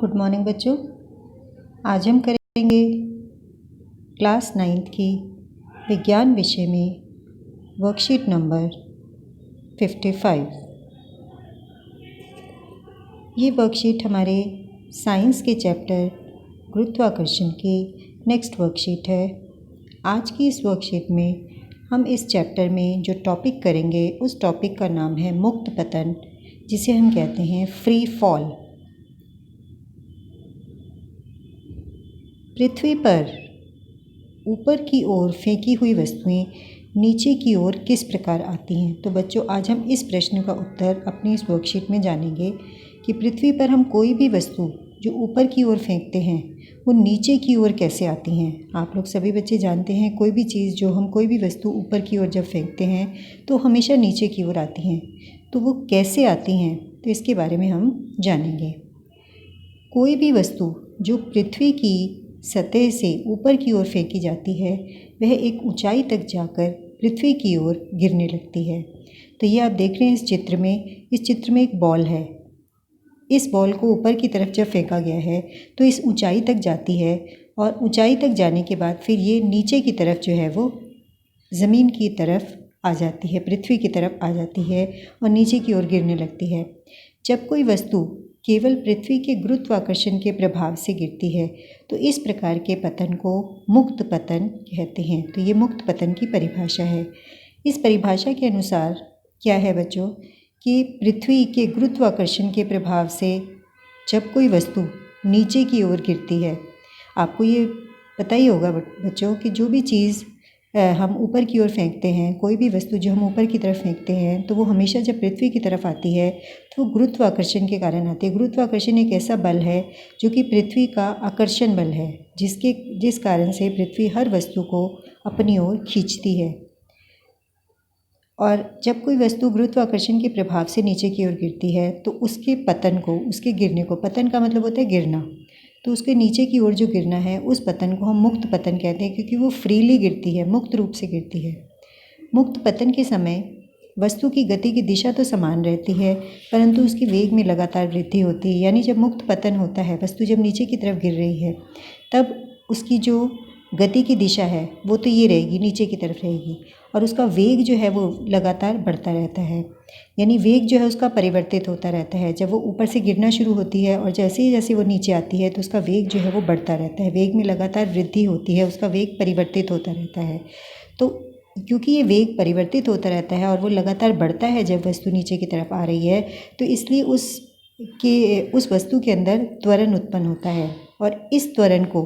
Good morning बच्चों। आज हम करेंगे क्लास 9th की विज्ञान विषय में वर्कशीट नंबर 55। ये वर्कशीट हमारे साइंस के चैप्टर गुरुत्वाकर्षण की नेक्स्ट वर्कशीट है। आज की इस वर्कशीट में हम इस चैप्टर में जो टॉपिक करेंगे उस टॉपिक का नाम है मुक्त पतन, जिसे हम कहते हैं फ्री फॉल। पृथ्वी पर ऊपर की ओर फेंकी हुई वस्तुएं नीचे की ओर किस प्रकार आती हैं। तो बच्चों, आज हम इस प्रश्न का उत्तर अपनी इस वर्कशीट में जानेंगे कि पृथ्वी पर हम कोई भी वस्तु जो ऊपर की ओर फेंकते हैं वो नीचे की ओर कैसे आती हैं। आप लोग सभी बच्चे जानते हैं कोई भी चीज़ जो हम कोई भी वस्तु ऊपर की ओर जब फेंकते हैं तो हमेशा नीचे की ओर आती हैं। तो वो कैसे आती हैं, तो इसके बारे में हम जानेंगे। कोई भी वस्तु जो पृथ्वी की सतह से ऊपर की ओर फेंकी जाती है वह एक ऊंचाई तक जाकर पृथ्वी की ओर गिरने लगती है। तो ये आप देख रहे हैं इस चित्र में एक बॉल है। इस बॉल को ऊपर की तरफ जब फेंका गया है तो इस ऊंचाई तक जाती है और ऊंचाई तक जाने के बाद फिर ये नीचे की तरफ जो है वो ज़मीन की तरफ आ जाती है, पृथ्वी की तरफ आ जाती है और नीचे की ओर गिरने लगती है। जब कोई वस्तु केवल पृथ्वी के गुरुत्वाकर्षण के प्रभाव से गिरती है तो इस प्रकार के पतन को मुक्त पतन कहते हैं। तो ये मुक्त पतन की परिभाषा है। इस परिभाषा के अनुसार क्या है बच्चों कि पृथ्वी के गुरुत्वाकर्षण के प्रभाव से जब कोई वस्तु नीचे की ओर गिरती है, आपको ये पता ही होगा बच्चों कि जो भी चीज़ हम ऊपर की ओर फेंकते हैं, कोई भी वस्तु जो हम ऊपर की तरफ फेंकते हैं तो वो हमेशा जब पृथ्वी की तरफ आती है तो वो गुरुत्वाकर्षण के कारण आती है। गुरुत्वाकर्षण एक ऐसा बल है जो कि पृथ्वी का आकर्षण बल है, जिस कारण से पृथ्वी हर वस्तु को अपनी ओर खींचती है। और जब कोई वस्तु गुरुत्वाकर्षण के प्रभाव से नीचे की ओर गिरती है तो उसके पतन को, उसके गिरने को, पतन का मतलब होता है गिरना, तो उसके नीचे की ओर जो गिरना है उस पतन को हम मुक्त पतन कहते हैं, क्योंकि वो फ्रीली गिरती है, मुक्त रूप से गिरती है। मुक्त पतन के समय वस्तु की गति की दिशा तो समान रहती है परंतु उसकी वेग में लगातार वृद्धि होती है। यानी जब मुक्त पतन होता है, वस्तु जब नीचे की तरफ गिर रही है, तब उसकी जो गति की दिशा है वो तो ये रहेगी, नीचे की तरफ रहेगी, और उसका वेग जो है वो लगातार बढ़ता रहता है। यानी वेग जो है उसका परिवर्तित होता रहता है। जब वो ऊपर से गिरना शुरू होती है और जैसे वो नीचे आती है तो उसका वेग जो है वो बढ़ता रहता है, वेग में लगातार वृद्धि होती है, उसका वेग परिवर्तित होता रहता है। तो क्योंकि ये वेग परिवर्तित होता रहता है और वो लगातार बढ़ता है जब वस्तु नीचे की तरफ आ रही है, तो इसलिए उस वस्तु के अंदर त्वरण उत्पन्न होता है। और इस त्वरण को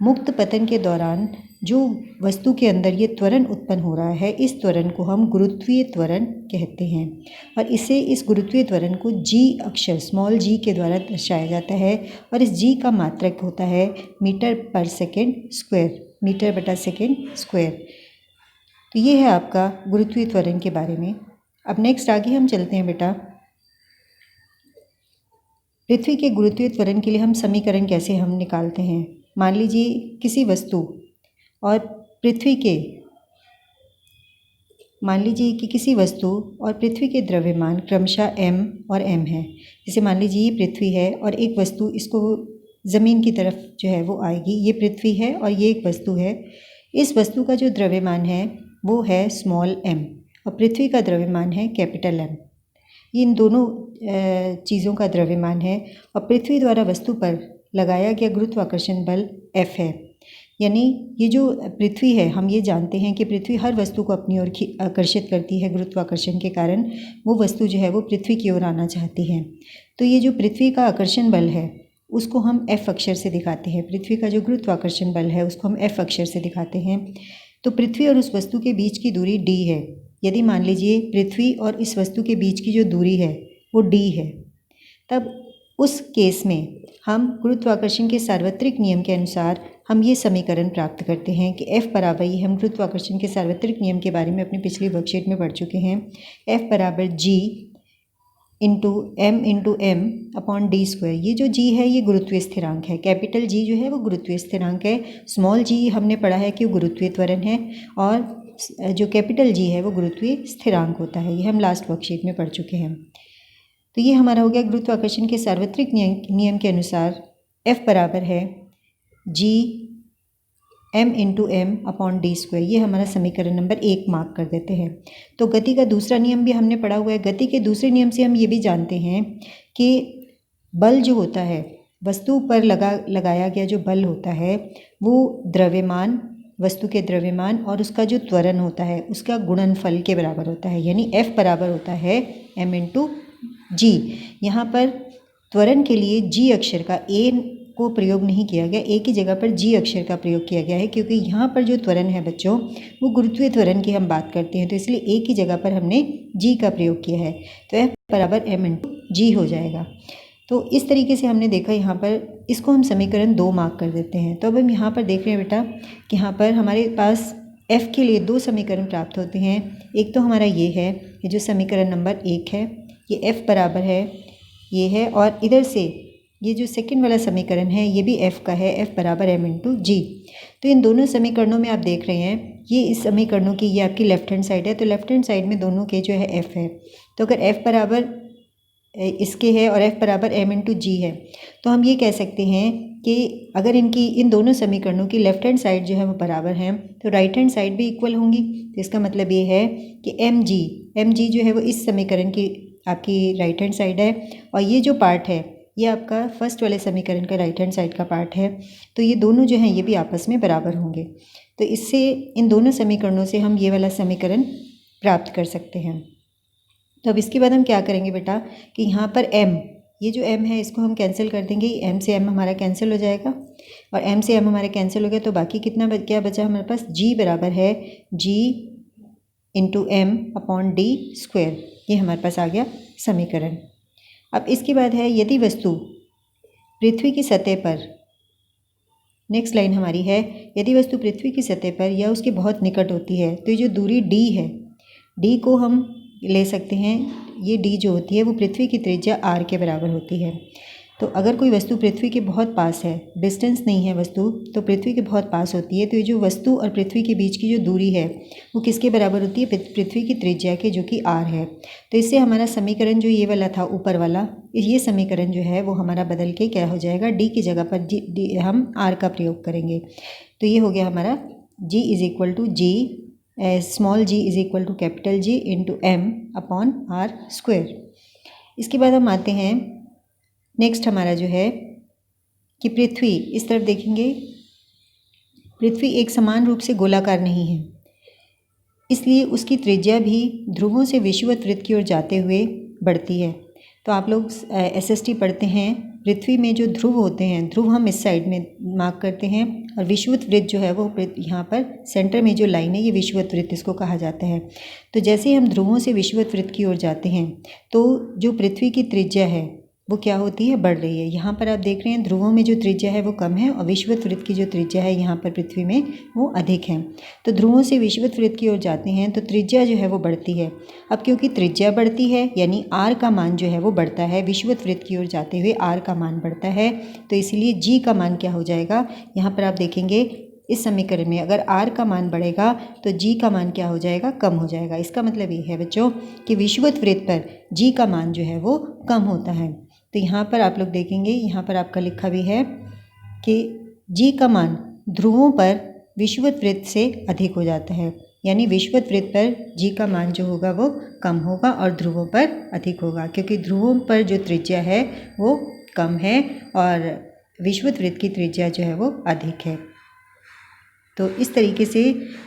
मुक्त पतन के दौरान जो वस्तु के अंदर ये त्वरण उत्पन्न हो रहा है, इस त्वरण को हम गुरुत्वीय त्वरण कहते हैं। और इस गुरुत्वीय त्वरण को जी अक्षर, स्मॉल जी के द्वारा दर्शाया जाता है और इस जी का मात्रक होता है मीटर पर सेकेंड स्क्वायर, मीटर बटा सेकेंड स्क्वायर। तो ये है आपका गुरुत्वीय त्वरण के बारे में। अब नेक्स्ट आगे हम चलते हैं बेटा। पृथ्वी के गुरुत्वीय त्वरण के लिए हम समीकरण कैसे हम निकालते हैं। मान लीजिए किसी वस्तु और पृथ्वी के द्रव्यमान क्रमशः m और m है। जैसे मान लीजिए ये पृथ्वी है और एक वस्तु इसको ज़मीन की तरफ जो है वो आएगी, ये पृथ्वी है और ये एक वस्तु है। इस वस्तु का जो द्रव्यमान है वो है स्मॉल m और पृथ्वी का द्रव्यमान है कैपिटल M। इन दोनों चीज़ों का द्रव्यमान है और पृथ्वी द्वारा वस्तु पर लगाया गया गुरुत्वाकर्षण बल F है। यानी ये जो पृथ्वी है, हम ये जानते हैं कि पृथ्वी हर वस्तु को अपनी ओर आकर्षित करती है गुरुत्वाकर्षण के कारण। वो वस्तु जो है वो पृथ्वी की ओर आना चाहती है। तो ये जो पृथ्वी का आकर्षण बल है उसको हम F अक्षर से दिखाते हैं। पृथ्वी का जो गुरुत्वाकर्षण बल है उसको हम F अक्षर से दिखाते हैं। तो पृथ्वी और उस वस्तु के बीच की दूरी d है। यदि मान लीजिए पृथ्वी और इस वस्तु के बीच की जो दूरी है वो d है, तब उस केस में हम गुरुत्वाकर्षण के सार्वत्रिक नियम के अनुसार हम ये समीकरण प्राप्त करते हैं कि F बराबर, ये हम गुरुत्वाकर्षण के सार्वत्रिक नियम के बारे में अपनी पिछली वर्कशीट में पढ़ चुके हैं। F बराबर G into m upon d square. ये जो G है ये गुरुत्वीय स्थिरांक है। कैपिटल G जो है वो गुरुत्वीय स्थिरांक है। स्मॉल g हमने पढ़ा है कि वो गुरुत्वीय त्वरण है और जो कैपिटल G है वो गुरुत्वीय स्थिरांक होता है। ये हम लास्ट वर्कशीट में पढ़ चुके हैं। तो ये हमारा हो गया गुरुत्वाकर्षण के सार्वत्रिक नियम के अनुसार F बराबर है G m/m/d²। ये हमारा समीकरण नंबर 1 मार्क कर देते हैं। तो गति का दूसरा नियम भी हमने पढ़ा हुआ है। गति के दूसरे नियम से हम ये भी जानते हैं कि बल जो होता है, वस्तु पर लगाया गया जो बल होता है वो द्रव्यमान, वस्तु के द्रव्यमान और उसका जो त्वरण होता है उसका गुणनफल के बराबर होता है। यानी F बराबर होता है m/g। यहाँ पर त्वरण के लिए g अक्षर का a को प्रयोग नहीं किया गया, a की जगह पर g अक्षर का प्रयोग किया गया है, क्योंकि यहाँ पर जो त्वरण है बच्चों वो गुरुत्वीय त्वरण की हम बात करते हैं, तो इसलिए a की जगह पर हमने g का प्रयोग किया है। तो F बराबर m/g हो जाएगा। तो इस तरीके से हमने देखा यहाँ पर, इसको हम समीकरण 2 मार्क कर देते हैं। तो अब हम यहाँ पर देख रहे हैं बेटा कि यहाँ पर हमारे पास F के लिए 2 समीकरण प्राप्त होते हैं। एक तो हमारा ये है, ये जो समीकरण नंबर 1 है, ये F बराबर है ये है, और इधर से ये जो सेकंड वाला समीकरण है ये भी F का है, F बराबर m/g। तो इन दोनों समीकरणों में आप देख रहे हैं ये इस समीकरणों की, ये आपकी लेफ्ट हैंड साइड है, तो लेफ्ट हैंड साइड में दोनों के जो है F है। तो अगर F बराबर इसके है और F बराबर m/g है, तो हम ये कह सकते हैं कि अगर इन दोनों समीकरणों की लेफ्ट हैंड साइड जो है वो बराबर हैं तो राइट हैंड साइड भी इक्वल होंगी। तो इसका मतलब ये है कि mg जो है वो इस समीकरण की आपकी राइट हैंड साइड है, और ये जो पार्ट है ये आपका फर्स्ट वाले समीकरण का राइट हैंड साइड का पार्ट है। तो ये दोनों जो हैं ये भी आपस में बराबर होंगे। तो इससे इन दोनों समीकरणों से हम ये वाला समीकरण प्राप्त कर सकते हैं। तो अब इसके बाद हम क्या करेंगे बेटा कि यहाँ पर m, ये जो m है इसको हम कैंसिल कर देंगे, m से m हमारा कैंसिल हो जाएगा, और m से m हमारा कैंसिल हो गया, तो बाकी कितना क्या बचा हमारे पास, g बराबर है g × m/d²। ये हमारे पास आ गया समीकरण। अब इसके बाद है, यदि वस्तु पृथ्वी की सतह पर, नेक्स्ट लाइन हमारी है, यदि वस्तु पृथ्वी की सतह पर या उसके बहुत निकट होती है तो ये जो दूरी d है, d को हम ले सकते हैं, ये d जो होती है वो पृथ्वी की त्रिज्या r के बराबर होती है। तो अगर कोई वस्तु पृथ्वी के बहुत पास है, डिस्टेंस नहीं है वस्तु, तो पृथ्वी के बहुत पास होती है, तो ये जो वस्तु और पृथ्वी के बीच की जो दूरी है वो किसके बराबर होती है, पृथ्वी की त्रिज्या के, जो कि r है। तो इससे हमारा समीकरण जो ये वाला था ऊपर वाला, ये समीकरण जो है वो हमारा बदल के क्या हो जाएगा, d की जगह पर हम r का प्रयोग करेंगे। तो ये हो गया हमारा g = g, small g = capital G × m/r²। इसके बाद हम आते हैं नेक्स्ट, हमारा जो है कि पृथ्वी, इस तरफ देखेंगे, पृथ्वी एक समान रूप से गोलाकार नहीं है, इसलिए उसकी त्रिज्या भी ध्रुवों से विषुवत वृत्त की ओर जाते हुए बढ़ती है। तो आप लोग SST पढ़ते हैं, पृथ्वी में जो ध्रुव होते हैं, ध्रुव हम इस साइड में मार्क करते हैं, और विषुवत वृत्त जो है वो यहाँ पर सेंटर में जो लाइन है ये विषुवत वृत्त इसको कहा जाता है। तो जैसे ही हम ध्रुवों से विषुवत वृत्त की ओर जाते हैं तो जो पृथ्वी की त्रिज्या है वो क्या होती है, बढ़ रही है। यहाँ पर आप देख रहे हैं ध्रुवों में जो त्रिज्या है वो कम है, और विषुवत वृत्त की जो त्रिज्या है यहाँ पर पृथ्वी में वो अधिक है। तो ध्रुवों से विषुवत वृत्त की ओर जाते हैं तो त्रिज्या जो है वो बढ़ती है। अब क्योंकि त्रिज्या बढ़ती है यानी r का मान जो है वो बढ़ता है, विषुवत वृत्त की ओर जाते हुए r का मान बढ़ता है, तो इसलिए g का मान क्या हो जाएगा, यहाँ पर आप देखेंगे इस समीकरण में अगर r का मान बढ़ेगा तो g का मान क्या हो जाएगा, कम हो जाएगा। इसका मतलब ये है बच्चों कि विषुवत वृत्त पर g का मान जो है वो कम होता है। तो यहाँ पर आप लोग देखेंगे, यहाँ पर आपका लिखा भी है कि g का मान ध्रुवों पर विषुवत वृत्त से अधिक हो जाता है, यानी विषुवत वृत्त पर g का मान जो होगा वो कम होगा और ध्रुवों पर अधिक होगा, क्योंकि ध्रुवों पर जो त्रिज्या है वो कम है और विषुवत वृत्त की त्रिज्या जो है वो अधिक है। तो इस तरीके से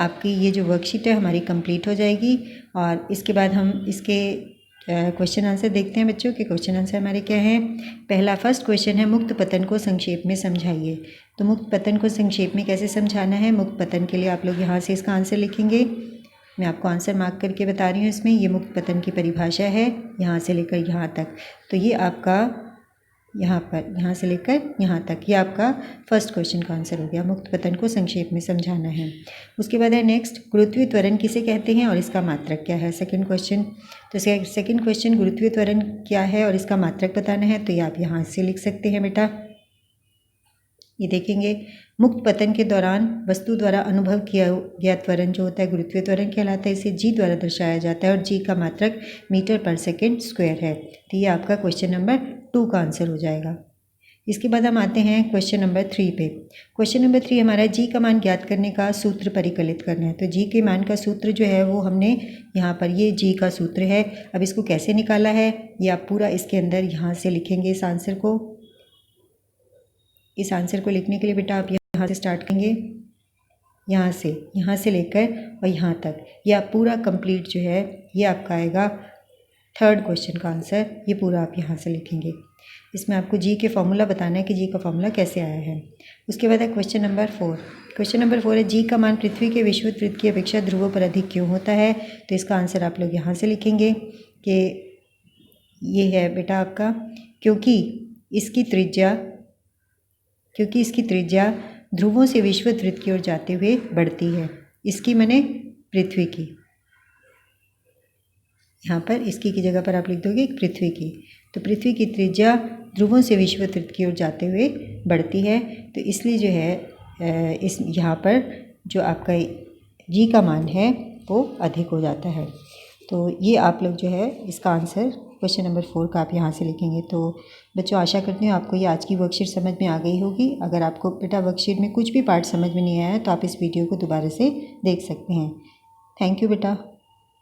आपकी ये जो वर्कशीट है हमारी कंप्लीट हो जाएगी, और इसके बाद हम इसके क्वेश्चन आंसर देखते हैं बच्चों के। क्वेश्चन आंसर हमारे क्या हैं। पहला फर्स्ट क्वेश्चन है, मुक्त पतन को संक्षेप में समझाइए। तो मुक्त पतन को संक्षेप में कैसे समझाना है, मुक्त पतन के लिए आप लोग यहाँ से इसका आंसर लिखेंगे। मैं आपको आंसर मार्क करके बता रही हूँ। इसमें ये मुक्त पतन की परिभाषा है यहाँ से लेकर यहाँ तक, तो ये आपका यहाँ से लेकर यहाँ तक ये आपका फर्स्ट क्वेश्चन का आंसर हो गया। मुक्त पतन को संक्षेप में समझाना है। उसके बाद है नेक्स्ट, गुरुत्वीय त्वरण किसे कहते हैं और इसका मात्रक क्या है, सेकंड क्वेश्चन। तो सेकंड क्वेश्चन गुरुत्वीय त्वरण क्या है और इसका मात्रक बताना है, तो ये आप यहाँ से लिख सकते हैं बेटा। ये देखेंगे, मुक्त पतन के दौरान वस्तु द्वारा अनुभव किया गया त्वरण जो होता है गुरुत्वीय त्वरण कहलाता है। इसे g द्वारा दर्शाया जाता है और g का मात्रक मीटर पर सेकेंड स्क्वायर है। तो ये आपका क्वेश्चन नंबर 2 का आंसर हो जाएगा। इसके बाद हम आते हैं क्वेश्चन नंबर 3 पे। क्वेश्चन नंबर 3 हमारा जी का मान ज्ञात करने का सूत्र परिकलित करना है। तो जी के मान का सूत्र जो है वो हमने यहाँ पर, ये जी का सूत्र है। अब इसको कैसे निकाला है ये आप पूरा इसके अंदर यहाँ से लिखेंगे इस आंसर को। इस आंसर को लिखने के लिए बेटा आप यहाँ से स्टार्ट करेंगे, यहाँ से लेकर और यहाँ तक, ये आप पूरा कंप्लीट जो है ये आपका आएगा थर्ड क्वेश्चन का आंसर। ये पूरा आप यहाँ से लिखेंगे। इसमें आपको जी के फॉर्मूला बताना है कि जी का फॉर्मूला कैसे आया है। उसके बाद है क्वेश्चन नंबर 4। क्वेश्चन नंबर 4 है जी का मान पृथ्वी के विषुवत वृत्त की अपेक्षा ध्रुवों पर अधिक क्यों होता है। तो इसका आंसर आप लोग यहाँ से लिखेंगे कि ये है बेटा आपका, क्योंकि इसकी त्रिज्या ध्रुवों से विषुवत वृत्त की ओर जाते हुए बढ़ती है। इसकी माने पृथ्वी की, यहाँ पर इसकी की जगह पर आप लिख दोगे पृथ्वी की। तो पृथ्वी की त्रिज्या ध्रुवों से विषुवत वृत्त की ओर जाते हुए बढ़ती है, तो इसलिए जो है इस यहाँ पर जो आपका जी का मान है वो अधिक हो जाता है। तो ये आप लोग जो है इसका आंसर क्वेश्चन नंबर 4 का आप यहाँ से लिखेंगे। तो बच्चों आशा करती हूँ आपको ये आज की वर्कशीट समझ में आ गई होगी। अगर आपको बेटा वर्कशीट में कुछ भी पार्ट समझ में नहीं आया तो आप इस वीडियो को दोबारा से देख सकते हैं। थैंक यू बेटा।